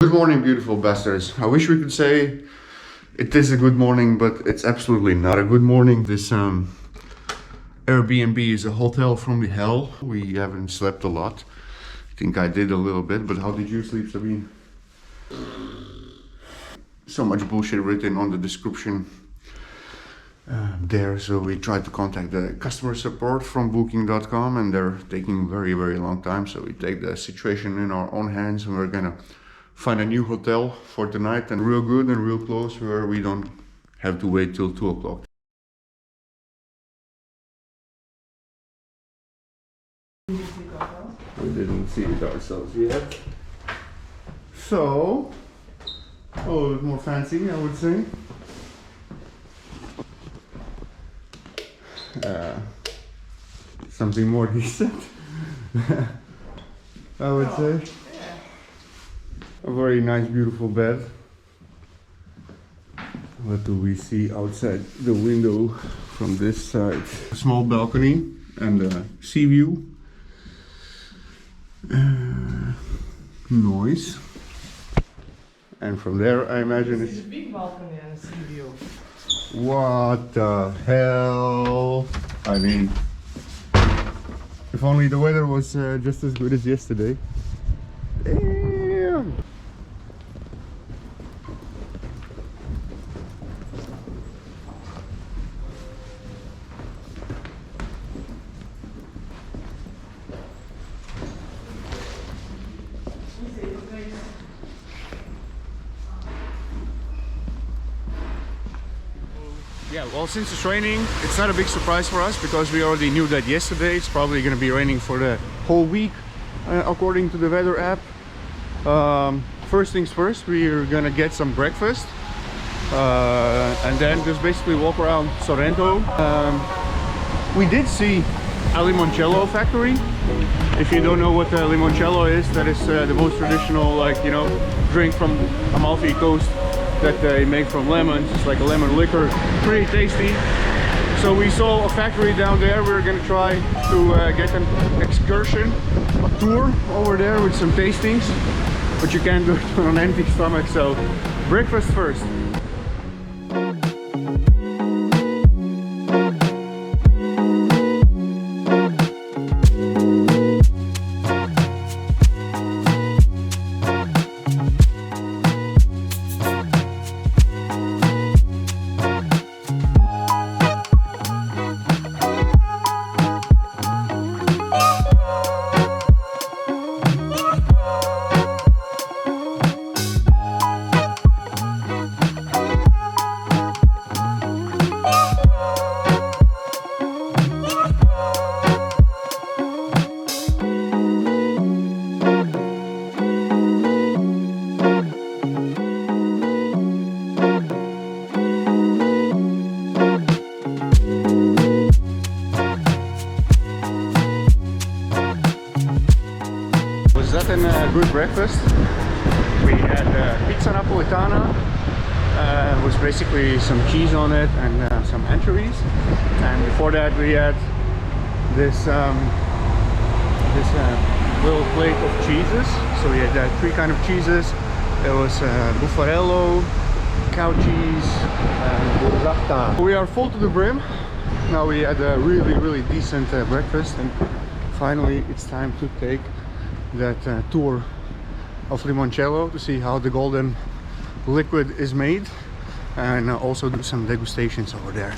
Good morning, beautiful bastards. I wish we could say it is a good morning, but it's absolutely not a good morning. This Airbnb is a hotel from the hell. We haven't slept a lot. I think I did a little bit, but how did you sleep, Sabine? So much bullshit written on the description there, so we tried to contact the customer support from booking.com and they're taking a very, very long time. So we take the situation in our own hands and we're gonna find a new hotel for tonight, and real good and real close, where we don't have to wait till 2 o'clock. We didn't see it ourselves yet. So, a little bit more fancy, I would say. Something more decent, I would say. A very nice, beautiful bed. What do we see outside the window from this side? A small balcony and a sea view. Noise. And from there, I imagine it's a big balcony and a sea view. What the hell? I mean, if only the weather was just as good as yesterday. Damn! Yeah, well, since it's raining, it's not a big surprise for us because we already knew that yesterday. It's probably going to be raining for the whole week, according to the weather app. First things first, we're going to get some breakfast and then just basically walk around Sorrento. We did see a limoncello factory. If you don't know what the limoncello is, that is the most traditional, drink from Amalfi Coast that they make from lemons. It's like a lemon liquor, pretty tasty. So we saw a factory down there. We're gonna try to get an excursion, a tour over there with some tastings, but you can't do it on an empty stomach, so breakfast first. Good breakfast. We had pizza napoletana, was basically some cheese on it and some anchovies. And before that we had this little plate of cheeses. So we had 3 kind of cheeses. There was buffarello, cow cheese, and zaftan. We are full to the brim. Now we had a really decent breakfast, and finally it's time to take that tour of limoncello to see how the golden liquid is made, and also do some degustations over there.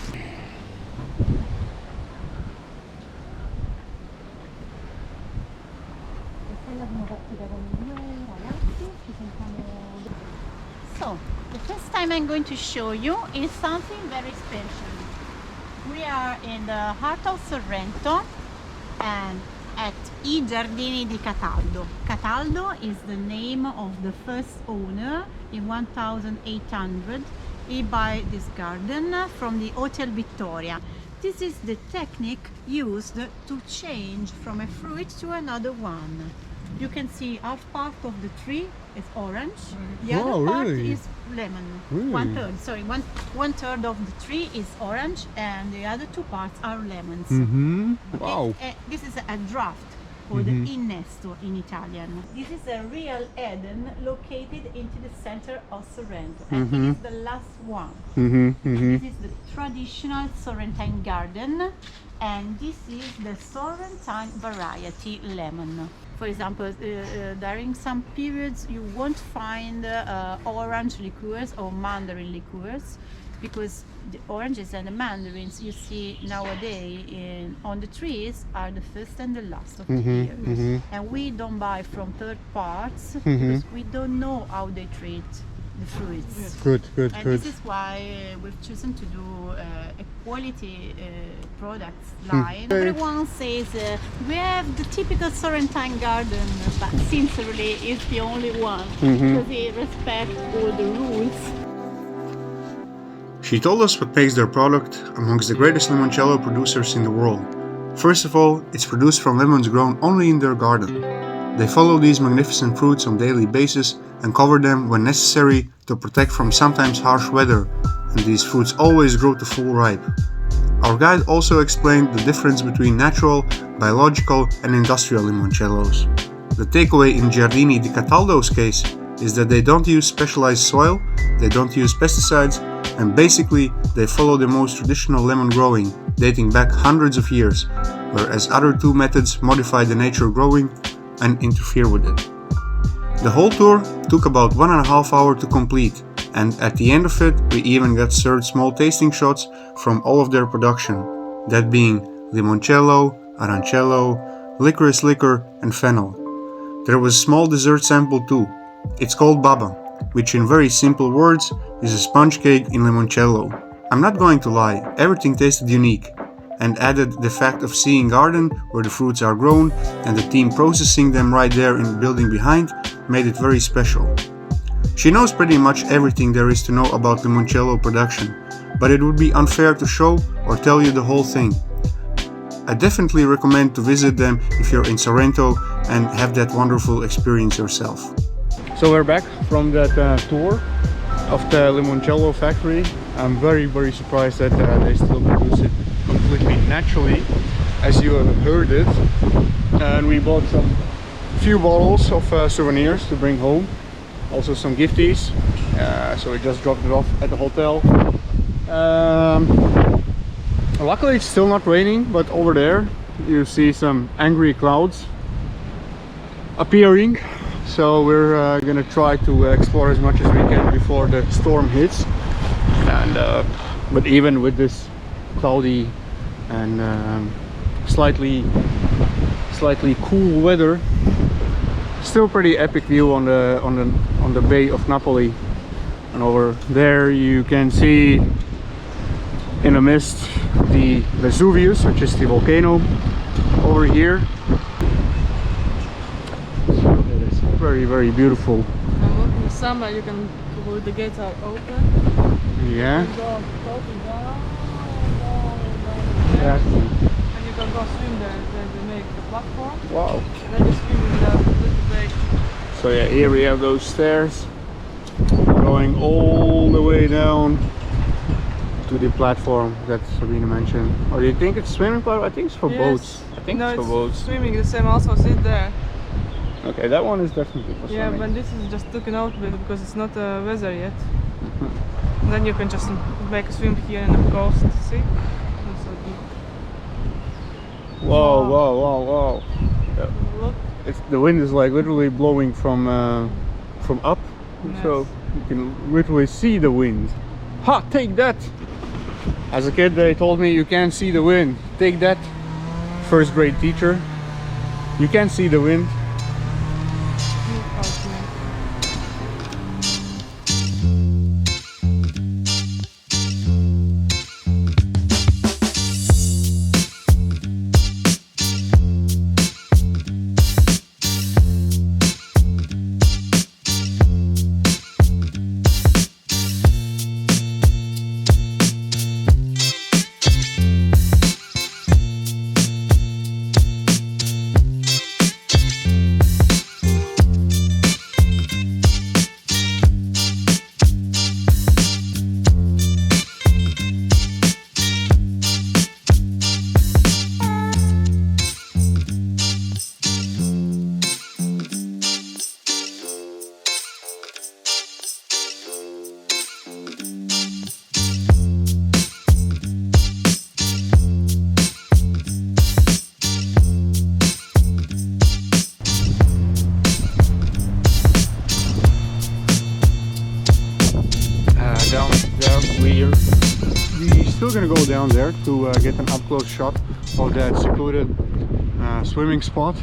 So the first time I'm going to show you is something very special. We are in the heart of Sorrento and at I Giardini di Cataldo. Cataldo is the name of the first owner. In 1800 he bought this garden from the Hotel Vittoria. This is the technique used to change from a fruit to another one. You can see half part of the tree is orange, the other part is lemon. Really? One third of the tree is orange and the other 2 parts are lemons. Mm-hmm. Okay? Wow. This is a draft. called Innesto in Italian. This is a real Eden located into the center of Sorrento, and it is the last one. This is the traditional Sorrentine garden, and this is the Sorrentine variety lemon. For example, during some periods you won't find orange liqueurs or mandarin liqueurs, because the oranges and the mandarins you see nowadays on the trees are the first and the last of the year. And we don't buy from third parts because we don't know how they treat the fruits. Good. This is why we've chosen to do a quality products line. Everyone says we have the typical Sorrentine garden, but sincerely it's the only one because they respect all the rules. She told us what makes their product amongst the greatest limoncello producers in the world. First of all, it's produced from lemons grown only in their garden. They follow these magnificent fruits on a daily basis and cover them when necessary to protect from sometimes harsh weather, and these fruits always grow to full ripe. Our guide also explained the difference between natural, biological and industrial limoncellos. The takeaway in Giardini di Cataldo's case is that they don't use specialized soil, they don't use pesticides, and basically they follow the most traditional lemon growing, dating back hundreds of years, whereas other two methods modify the nature growing and interfere with it. The whole tour took about 1.5 hours to complete, and at the end of it we even got served small tasting shots from all of their production, that being limoncello, arancello, licorice liquor and fennel. There was a small dessert sample too. It's called baba, which in very simple words is a sponge cake in limoncello. I'm not going to lie, everything tasted unique, and added the fact of seeing garden where the fruits are grown and the team processing them right there in the building behind made it very special. She knows pretty much everything there is to know about limoncello production, but it would be unfair to show or tell you the whole thing. I definitely recommend to visit them if you're in Sorrento and have that wonderful experience yourself. So we're back from that tour of the limoncello factory. I'm very surprised that they still produce it completely naturally, as you have heard it. And we bought some few bottles of souvenirs to bring home, also some gifties. So we just dropped it off at the hotel. Luckily it's still not raining, but over there you see some angry clouds appearing. So we're gonna try to explore as much as we can before the storm hits. And but even with this cloudy and slightly cool weather, still pretty epic view on the Bay of Napoli. And over there you can see in the mist the Vesuvius, which is the volcano over here. Very beautiful. And look, in the summer you can, with the gates are open. Yeah. You can go totally down. Yeah. And you can go swim there. Then they make the platform. Wow. And then you swim in the little lake. So yeah, here we have those stairs going all the way down to the platform that Sabina mentioned. Or do you think it's swimming platform? I think it's for boats. I think no, it's for boats. Swimming the same also sit there. Okay, that one is definitely for Yeah, swimming. but this is just taken out because it's not weather yet. And then you can just make a swim here in the coast. See? It's so deep. Whoa. Yeah. Look. The wind is like literally blowing from up, Yes. so you can literally see the wind. Ha! Take that! As a kid they told me you can't see the wind. Take that, first grade teacher. You can't see the wind. we're still gonna go down there to get an up-close shot of that secluded swimming spot.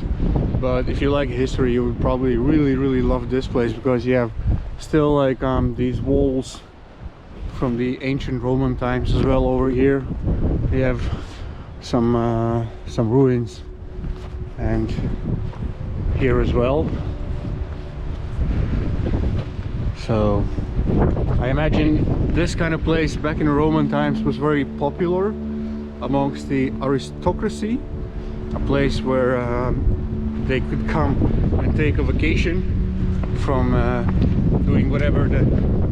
But if you like history, you would probably really love this place, because you have still like these walls from the ancient Roman times as well. Over here you have some ruins, and here as well. So I imagine this kind of place back in the Roman times was very popular amongst the aristocracy, a place where they could come and take a vacation from doing whatever the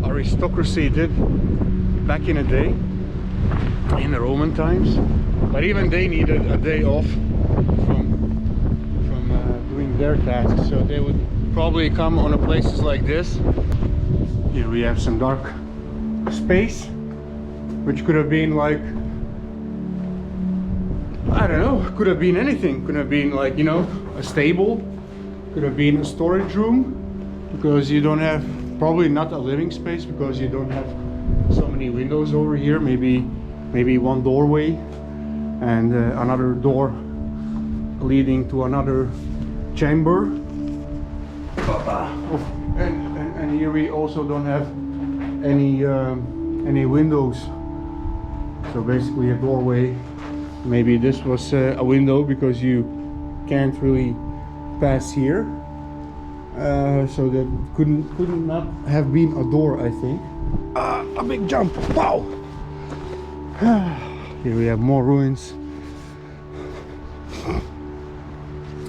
aristocracy did back in the day, in the Roman times. But even they needed a day off from doing their tasks, so they would probably come on a places like this. Here we have some dark space, which could have been like, I don't know, could have been anything. Could have been like, you know, a stable, could have been a storage room, because you don't have, probably not a living space, because you don't have so many windows over here. Maybe one doorway and another door leading to another chamber. And here we also don't have any windows, so basically a doorway. Maybe this was a window, because you can't really pass here, so that couldn't not have been a door, I think. A big jump! Wow! Here we have more ruins,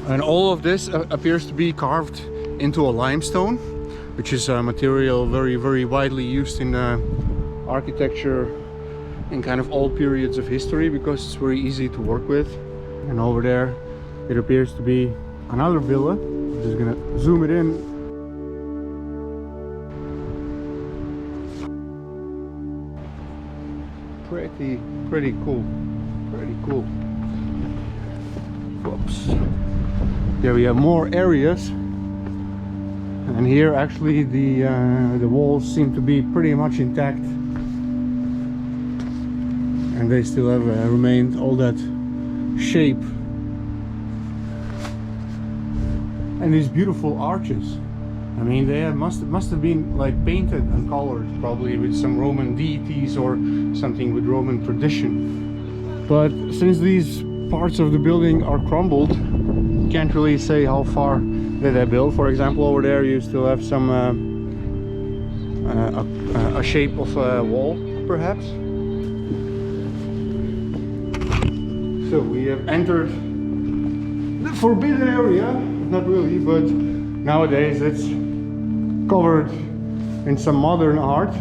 and all of this appears to be carved into a limestone, which is a material very widely used in architecture in kind of all periods of history, because it's very easy to work with. And over there it appears to be another villa. I'm just gonna zoom it in. Pretty cool. Whoops. There we have more areas. And here actually the walls seem to be pretty much intact, and they still have remained all that shape. And these beautiful arches, I mean, they must have been like painted and colored, probably with some Roman deities or something with Roman tradition. But since these parts of the building are crumbled, can't really say how far that they built. For example, over there you still have some a shape of a wall, perhaps. So we have entered the forbidden area. Not really, but nowadays it's covered in some modern art.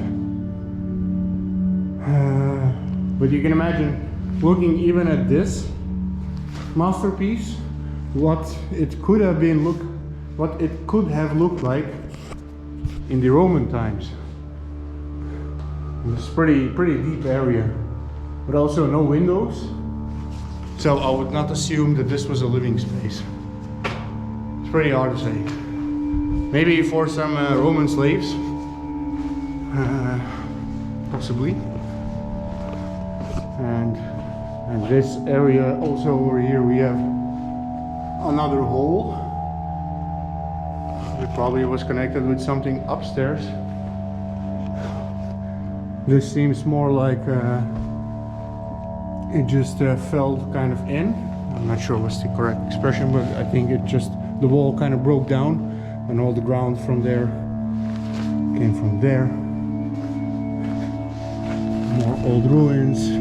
But you can imagine looking even at this masterpiece, what it could have looked like in the Roman times. It's pretty deep area, but also no windows, so I would not assume that this was a living space. It's pretty hard to say. Maybe for some Roman slaves, possibly. And this area also over here we have another hole. It probably was connected with something upstairs. This seems more like it just fell kind of in. I'm not sure what's the correct expression, but I think it just, the wall kind of broke down and all the ground from there came from there. More old ruins.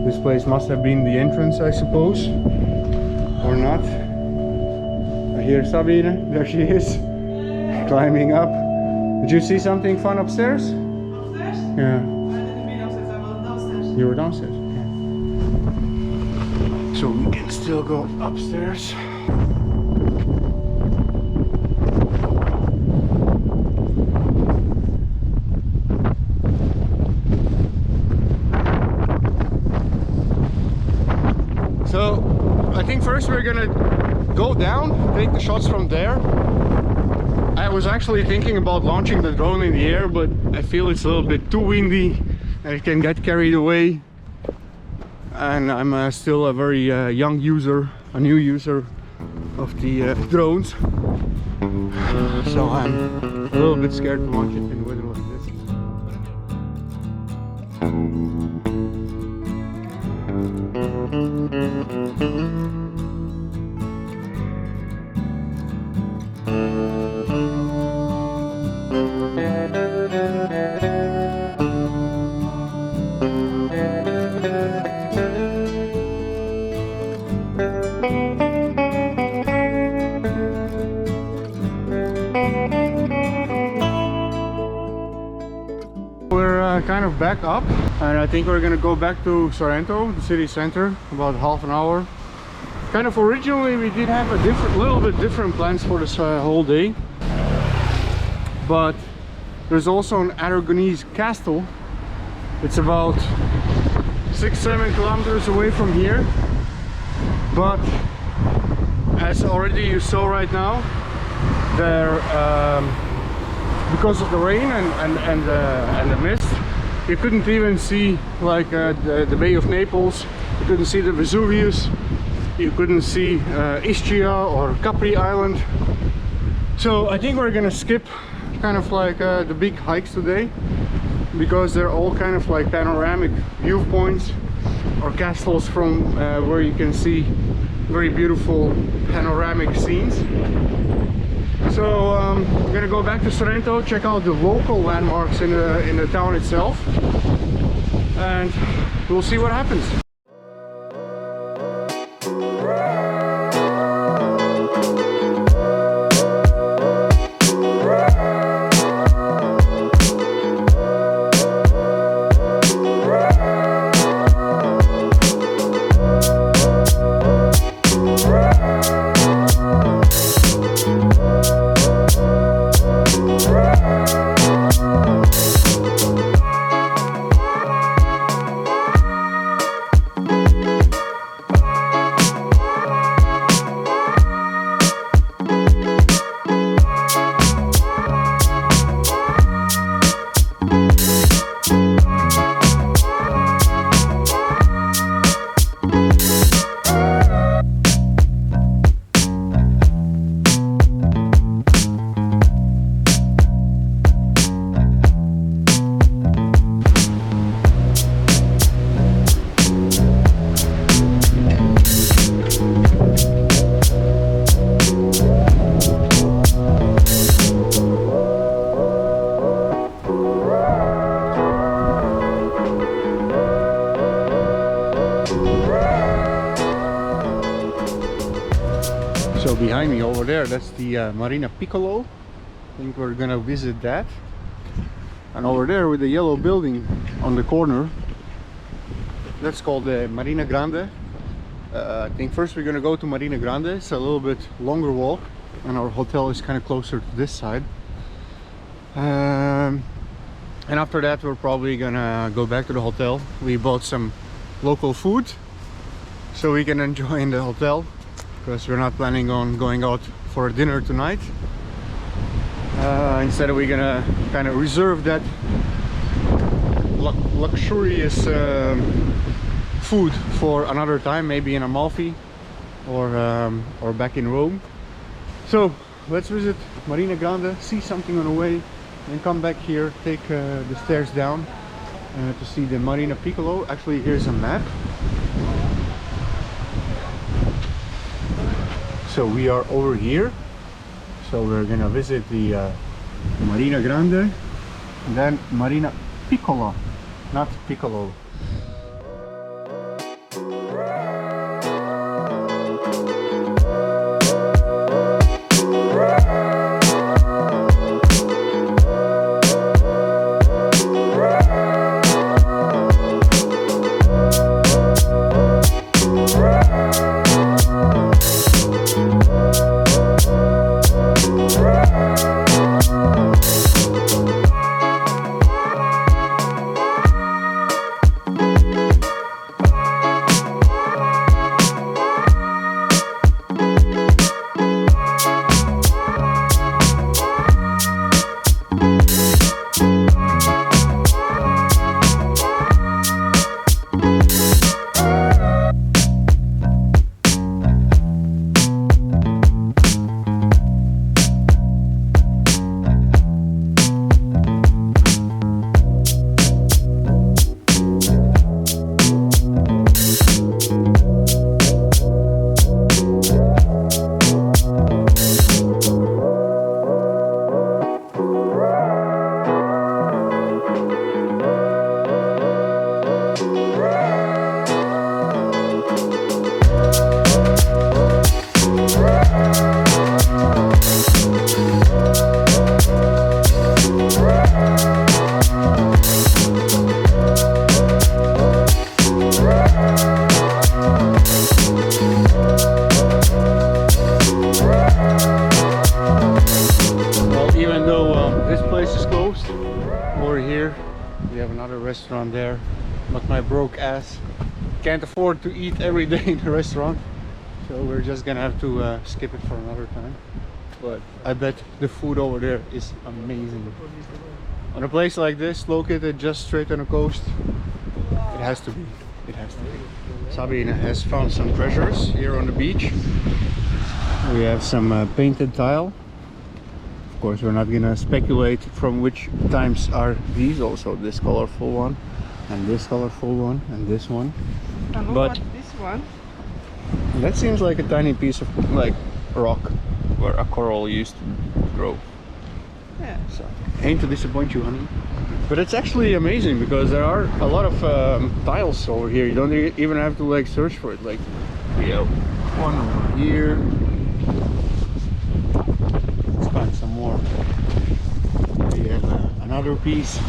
This place must have been the entrance, I suppose, or not. I hear Sabine, there she is, climbing up. Did you see something fun upstairs? Upstairs? Yeah. I didn't be downstairs, I was downstairs. You were downstairs? Yeah. So we can still go upstairs. So I think first we're gonna go down, take the shots from there, I was actually thinking about launching the drone in the air, but I feel it's a little bit too windy and it can get carried away. And I'm still a very young user, a new user of the drones. So I'm a little bit scared to launch it in weather like this. We're kind of back up, and I think we're gonna go back to Sorrento, the city center, about half an hour. Kind of originally we did have a little bit different plans for this whole day, but there's also an Aragonese castle. It's about 6-7 kilometers away from here, but as already you saw right now, there because of the rain and the mist, you couldn't even see like the Bay of Naples. You couldn't see the Vesuvius. You couldn't see Ischia or Capri Island. So I think we're gonna skip kind of like the big hikes today, because they're all kind of like panoramic viewpoints or castles from where you can see very beautiful panoramic scenes. So I'm gonna go back to Sorrento, check out the local landmarks in the town itself, and we'll see what happens. So behind me over there, that's the Marina Piccolo. I think we're gonna visit that. And over there with the yellow building on the corner, that's called the Marina Grande. I think first we're gonna go to Marina Grande. It's a little bit longer walk, and our hotel is kind of closer to this side. And after that we're probably gonna go back to the hotel. We bought some local food so we can enjoy in the hotel, because we're not planning on going out for a dinner tonight. Instead we're gonna kind of reserve that luxurious food for another time, maybe in Amalfi or back in Rome. So let's visit Marina Grande, see something on the way, and come back here, take the stairs down to see the Marina Piccolo. Actually, here's a map. So we are over here, so we're gonna visit the Marina Grande and then Marina Piccola, not Piccolo. Restaurant there, but my broke ass can't afford to eat every day in the restaurant, so we're just gonna have to skip it for another time. But I bet the food over there is amazing. On a place like this, located just straight on the coast, it has to be. It has to be. Sabine has found some treasures here on the beach. We have some painted tile. Of course, we're not gonna speculate from which times are these. Also this colorful one, and this colorful one, and this one. And look but at this one. That seems like a tiny piece of like rock where a coral used to grow. Yeah. So I hate to disappoint you, honey, but it's actually amazing because there are a lot of tiles over here. You don't even have to like search for it. Like we have one over here. Find some more. We have another piece.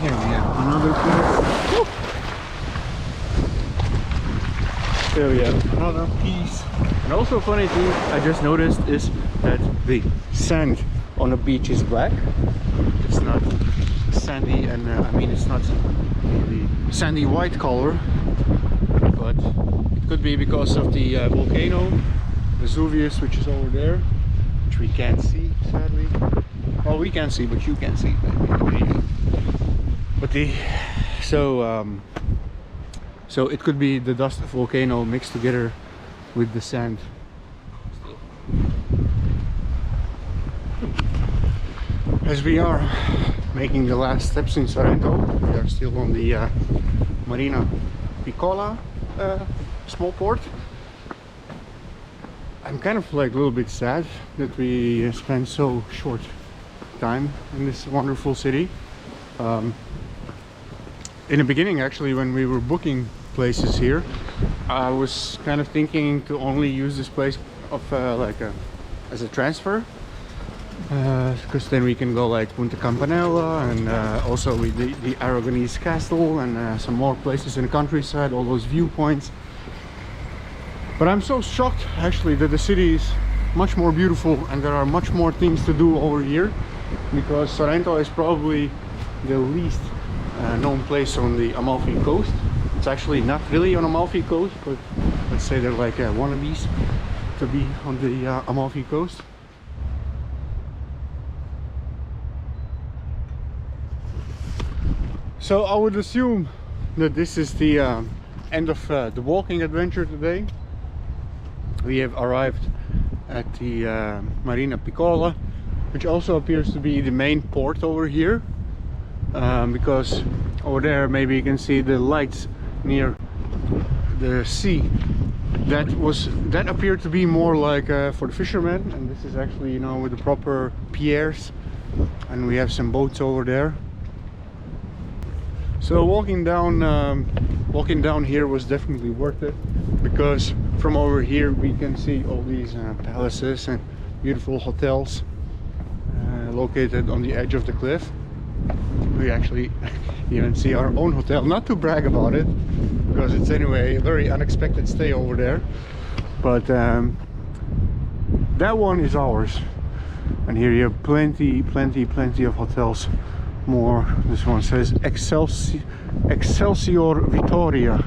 Here we have another piece. Woo! There we have another piece. And also funny thing I just noticed is that the sand on the beach is black. It's not sandy, and I mean it's not the sandy white color, but it could be because of the volcano Vesuvius, which is over there, which we can't see sadly. Well, we can see, but you can't see maybe. But the so it could be the dust of volcano mixed together with the sand. As we are making the last steps in Sorrento, we are still on the Marina Piccola small port. I'm kind of like a little bit sad that we spent so short time in this wonderful city. In the beginning, actually, when we were booking places here, I was kind of thinking to only use this place of as a transfer. Because then we can go like Punta Campanella and also with the Aragonese castle and some more places in the countryside, all those viewpoints. But I'm so shocked actually that the city is much more beautiful and there are much more things to do over here, because Sorrento is probably the least known place on the Amalfi Coast. It's actually not really on Amalfi Coast, but let's say they're like wannabes to be on the Amalfi Coast. So I would assume that this is the end of the walking adventure today. We have arrived at the Marina Piccolo, which also appears to be the main port over here, because over there maybe you can see the lights near the sea. That appeared to be more like for the fishermen, and this is actually, you know, with the proper piers, and we have some boats over there. So walking down here was definitely worth it, because from over here we can see all these palaces and beautiful hotels located on the edge of the cliff. We actually even see our own hotel, not to brag about it, because it's anyway a very unexpected stay over there, but that one is ours. And here you have plenty of hotels more. This one says Excelsior Vittoria.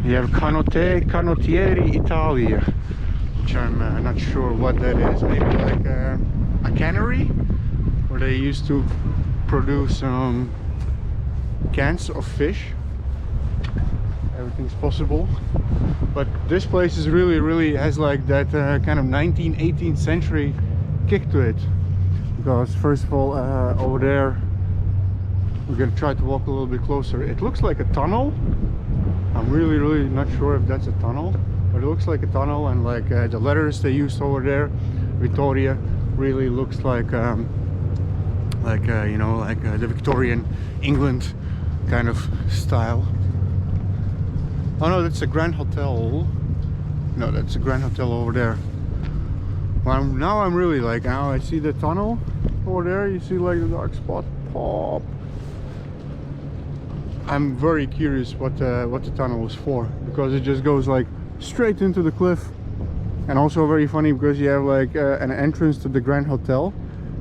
You have Canottieri Italia, which I'm not sure what that is. Maybe like a cannery where they used to produce cans of fish. Everything's possible, but this place is really has like that kind of 19th, 18th century kick to it. Because first of all, over there, we're gonna try to walk a little bit closer. It looks like a tunnel. I'm really not sure if that's a tunnel, but it looks like a tunnel, and like the letters they used over there, Vittoria, really looks like you know, like the Victorian England kind of style. Oh no, that's a Grand Hotel. No, that's a Grand Hotel over there. Well, now I'm really like, now I see the tunnel over there. You see like the dark spot pop. I'm very curious what the tunnel was for, because it just goes like straight into the cliff. And also very funny because you have like an entrance to the Grand Hotel,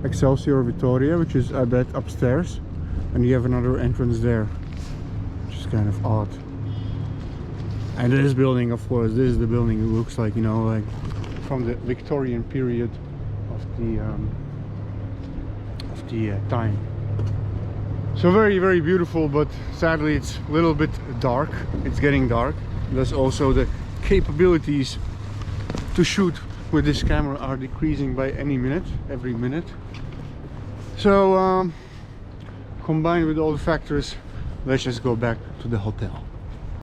Excelsior Vittoria, which is I bet upstairs, and you have another entrance there, which is kind of odd. And this building, of course, this is the building it looks like, you know, like from the Victorian period of the time. So very beautiful, but sadly it's a little bit dark. It's getting dark. There's also the capabilities to shoot with this camera are decreasing by every minute. So combined with all the factors, let's just go back to the hotel.